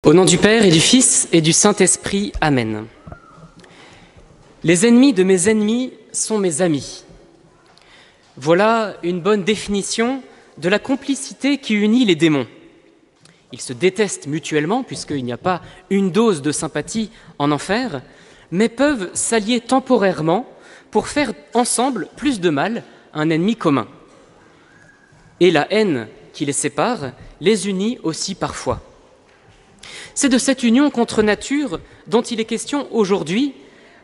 Au nom du Père et du Fils et du Saint-Esprit, Amen. Les ennemis de mes ennemis sont mes amis. Voilà une bonne définition de la complicité qui unit les démons. Ils se détestent mutuellement, puisqu'il n'y a pas une dose de sympathie en enfer, mais peuvent s'allier temporairement pour faire ensemble plus de mal à un ennemi commun. Et la haine qui les sépare les unit aussi parfois. C'est de cette union contre nature dont il est question aujourd'hui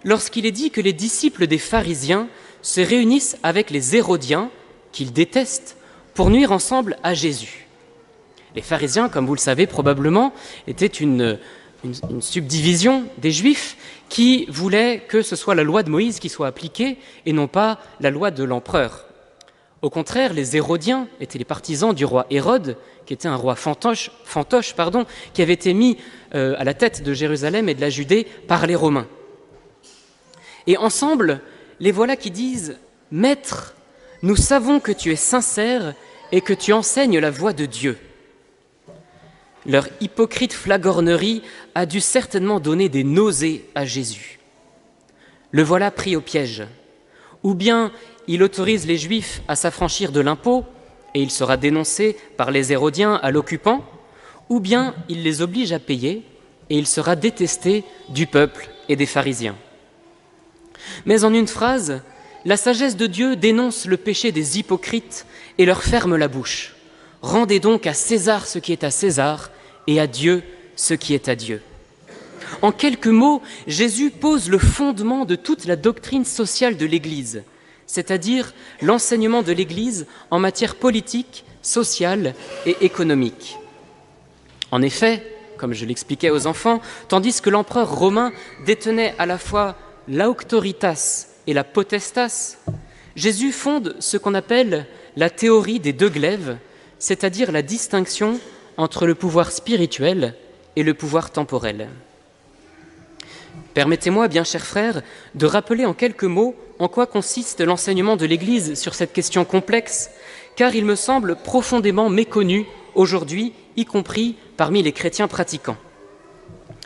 lorsqu'il est dit que les disciples des pharisiens se réunissent avec les hérodiens, qu'ils détestent, pour nuire ensemble à Jésus. Les pharisiens, comme vous le savez probablement, étaient une subdivision des Juifs qui voulaient que ce soit la loi de Moïse qui soit appliquée et non pas la loi de l'empereur. Au contraire, les Hérodiens étaient les partisans du roi Hérode, qui était un roi fantoche, qui avait été mis à la tête de Jérusalem et de la Judée par les Romains. Et ensemble, les voilà qui disent « Maître, nous savons que tu es sincère et que tu enseignes la voie de Dieu. » Leur hypocrite flagornerie a dû certainement donner des nausées à Jésus. Le voilà pris au piège. Ou bien il autorise les Juifs à s'affranchir de l'impôt et il sera dénoncé par les Hérodiens à l'occupant, ou bien il les oblige à payer et il sera détesté du peuple et des pharisiens. Mais en une phrase, la sagesse de Dieu dénonce le péché des hypocrites et leur ferme la bouche. Rendez donc à César ce qui est à César et à Dieu ce qui est à Dieu. En quelques mots, Jésus pose le fondement de toute la doctrine sociale de l'Église, c'est-à-dire l'enseignement de l'Église en matière politique, sociale et économique. En effet, comme je l'expliquais aux enfants, tandis que l'empereur romain détenait à la fois l'auctoritas et la potestas, Jésus fonde ce qu'on appelle la théorie des deux glaives, c'est-à-dire la distinction entre le pouvoir spirituel et le pouvoir temporel. Permettez-moi, bien chers frères, de rappeler en quelques mots en quoi consiste l'enseignement de l'Église sur cette question complexe, car il me semble profondément méconnu aujourd'hui, y compris parmi les chrétiens pratiquants.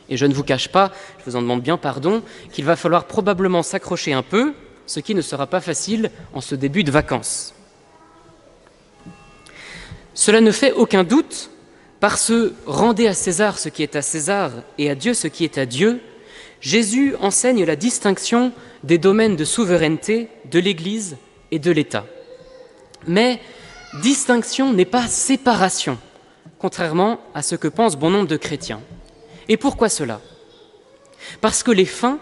Et je ne vous cache pas, je vous en demande bien pardon, qu'il va falloir probablement s'accrocher un peu, ce qui ne sera pas facile en ce début de vacances. Cela ne fait aucun doute, par ce « rendez à César ce qui est à César et à Dieu ce qui est à Dieu », Jésus enseigne la distinction des domaines de souveraineté de l'Église et de l'État. Mais distinction n'est pas séparation, contrairement à ce que pensent bon nombre de chrétiens. Et pourquoi cela ? Parce que les fins,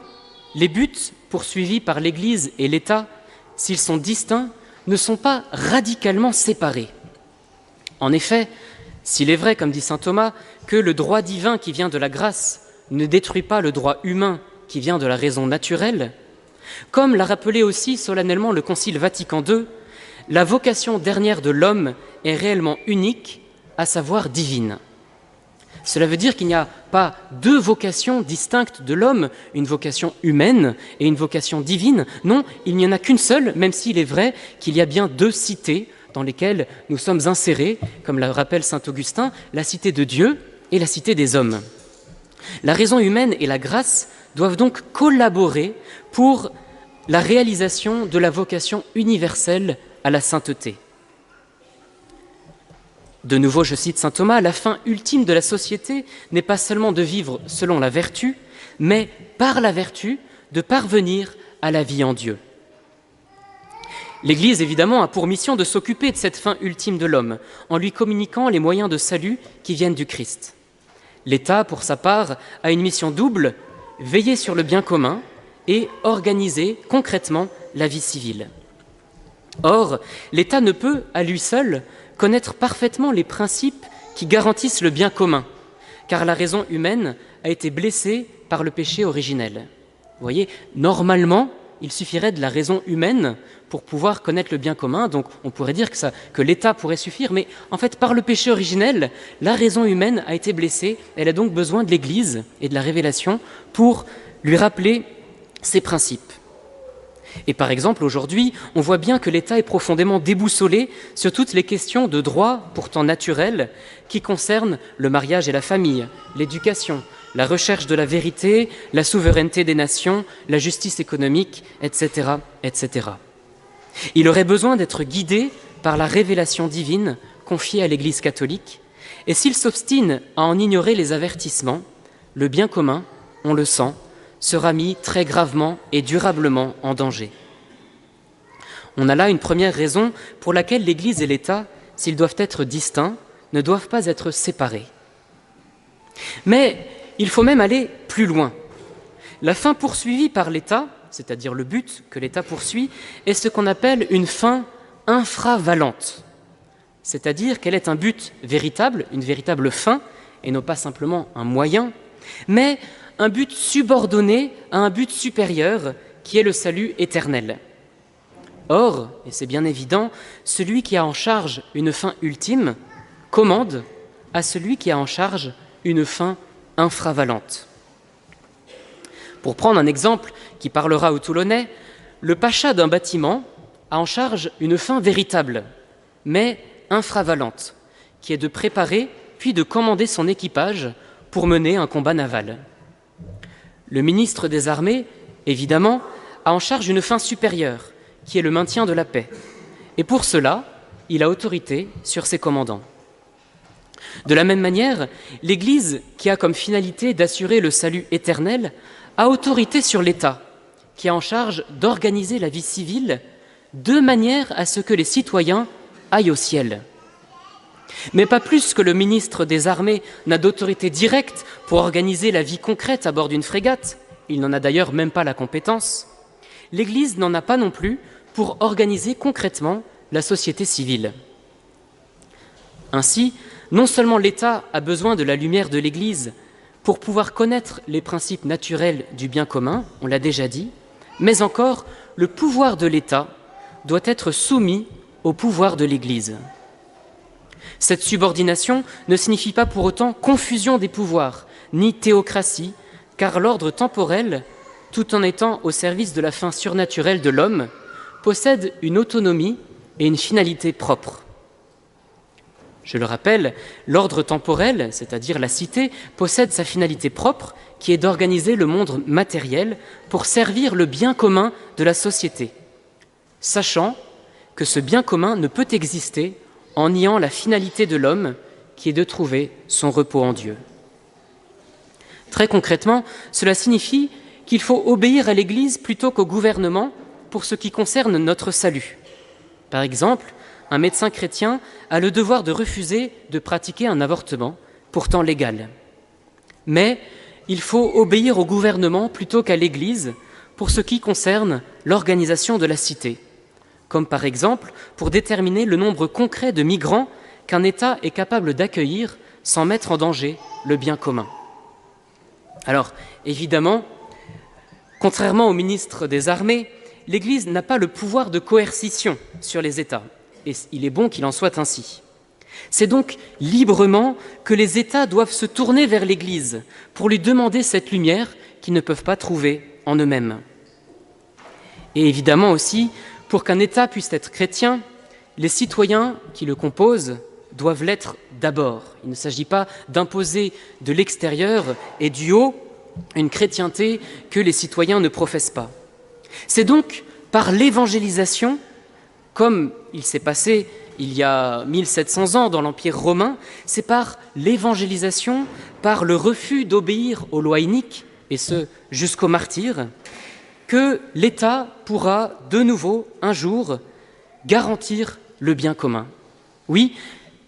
les buts poursuivis par l'Église et l'État, s'ils sont distincts, ne sont pas radicalement séparés. En effet, s'il est vrai, comme dit saint Thomas, que le droit divin qui vient de la grâce ne détruit pas le droit humain qui vient de la raison naturelle, comme l'a rappelé aussi solennellement le Concile Vatican II, la vocation dernière de l'homme est réellement unique, à savoir divine. Cela veut dire qu'il n'y a pas deux vocations distinctes de l'homme, une vocation humaine et une vocation divine. Non, il n'y en a qu'une seule, même s'il est vrai qu'il y a bien deux cités dans lesquelles nous sommes insérés, comme le rappelle saint Augustin, la cité de Dieu et la cité des hommes. La raison humaine et la grâce doivent donc collaborer pour la réalisation de la vocation universelle à la sainteté. De nouveau, je cite saint Thomas, « La fin ultime de la société n'est pas seulement de vivre selon la vertu, mais par la vertu de parvenir à la vie en Dieu. » L'Église, évidemment, a pour mission de s'occuper de cette fin ultime de l'homme, en lui communiquant les moyens de salut qui viennent du Christ. L'État, pour sa part, a une mission double, veiller sur le bien commun et organiser concrètement la vie civile. Or, l'État ne peut, à lui seul, connaître parfaitement les principes qui garantissent le bien commun, car la raison humaine a été blessée par le péché originel. Vous voyez, normalement, il suffirait de la raison humaine pour pouvoir connaître le bien commun, donc on pourrait dire que l'État pourrait suffire, mais en fait, par le péché originel, la raison humaine a été blessée, elle a donc besoin de l'Église et de la révélation pour lui rappeler ses principes. Et par exemple, aujourd'hui, on voit bien que l'État est profondément déboussolé sur toutes les questions de droit pourtant naturels qui concernent le mariage et la famille, l'éducation, la recherche de la vérité, la souveraineté des nations, la justice économique, etc., etc. Il aurait besoin d'être guidé par la révélation divine confiée à l'Église catholique, et s'il s'obstine à en ignorer les avertissements, le bien commun, on le sent, sera mis très gravement et durablement en danger. On a là une première raison pour laquelle l'Église et l'État, s'ils doivent être distincts, ne doivent pas être séparés. Mais il faut même aller plus loin. La fin poursuivie par l'État, c'est-à-dire le but que l'État poursuit, est ce qu'on appelle une fin infravalente, c'est-à-dire qu'elle est un but véritable, une véritable fin, et non pas simplement un moyen, mais un but subordonné à un but supérieur qui est le salut éternel. Or, et c'est bien évident, celui qui a en charge une fin ultime commande à celui qui a en charge une fin infravalente. Pour prendre un exemple qui parlera aux Toulonnais, le pacha d'un bâtiment a en charge une fin véritable, mais infravalente, qui est de préparer puis de commander son équipage pour mener un combat naval. Le ministre des Armées, évidemment, a en charge une fin supérieure, qui est le maintien de la paix. Et pour cela, il a autorité sur ses commandants. De la même manière, l'Église, qui a comme finalité d'assurer le salut éternel, a autorité sur l'État, qui a en charge d'organiser la vie civile de manière à ce que les citoyens aillent au ciel. Mais pas plus que le ministre des Armées n'a d'autorité directe pour organiser la vie concrète à bord d'une frégate, il n'en a d'ailleurs même pas la compétence, l'Église n'en a pas non plus pour organiser concrètement la société civile. Ainsi, non seulement l'État a besoin de la lumière de l'Église pour pouvoir connaître les principes naturels du bien commun, on l'a déjà dit, mais encore le pouvoir de l'État doit être soumis au pouvoir de l'Église. Cette subordination ne signifie pas pour autant confusion des pouvoirs, ni théocratie, car l'ordre temporel, tout en étant au service de la fin surnaturelle de l'homme, possède une autonomie et une finalité propre. Je le rappelle, l'ordre temporel, c'est-à-dire la cité, possède sa finalité propre, qui est d'organiser le monde matériel pour servir le bien commun de la société, sachant que ce bien commun ne peut exister en niant la finalité de l'homme, qui est de trouver son repos en Dieu. Très concrètement, cela signifie qu'il faut obéir à l'Église plutôt qu'au gouvernement pour ce qui concerne notre salut. Par exemple, un médecin chrétien a le devoir de refuser de pratiquer un avortement, pourtant légal. Mais il faut obéir au gouvernement plutôt qu'à l'Église pour ce qui concerne l'organisation de la cité, comme par exemple pour déterminer le nombre concret de migrants qu'un État est capable d'accueillir sans mettre en danger le bien commun. Alors, évidemment, contrairement au ministre des Armées, l'Église n'a pas le pouvoir de coercition sur les États, et il est bon qu'il en soit ainsi. C'est donc librement que les États doivent se tourner vers l'Église pour lui demander cette lumière qu'ils ne peuvent pas trouver en eux-mêmes. Et évidemment aussi, pour qu'un État puisse être chrétien, les citoyens qui le composent doivent l'être d'abord. Il ne s'agit pas d'imposer de l'extérieur et du haut une chrétienté que les citoyens ne professent pas. C'est donc par l'évangélisation, comme il s'est passé il y a 1700 ans dans l'Empire romain, c'est par l'évangélisation, par le refus d'obéir aux lois iniques, et ce jusqu'au martyre, que l'État pourra de nouveau, un jour, garantir le bien commun. Oui,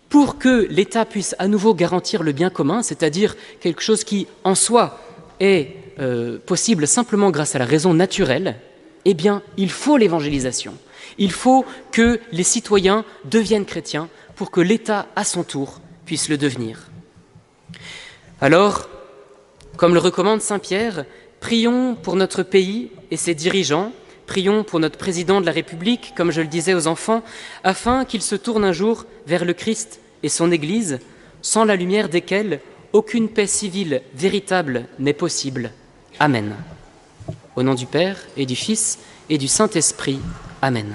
pour que l'État puisse à nouveau garantir le bien commun, c'est-à-dire quelque chose qui, en soi, est possible simplement grâce à la raison naturelle, eh bien, il faut l'évangélisation. Il faut que les citoyens deviennent chrétiens pour que l'État, à son tour, puisse le devenir. Alors, comme le recommande saint Pierre, prions pour notre pays et ses dirigeants, prions pour notre président de la République, comme je le disais aux enfants, afin qu'il se tourne un jour vers le Christ et son Église, sans la lumière desquelles aucune paix civile véritable n'est possible. Amen. Au nom du Père et du Fils et du Saint-Esprit. Amen.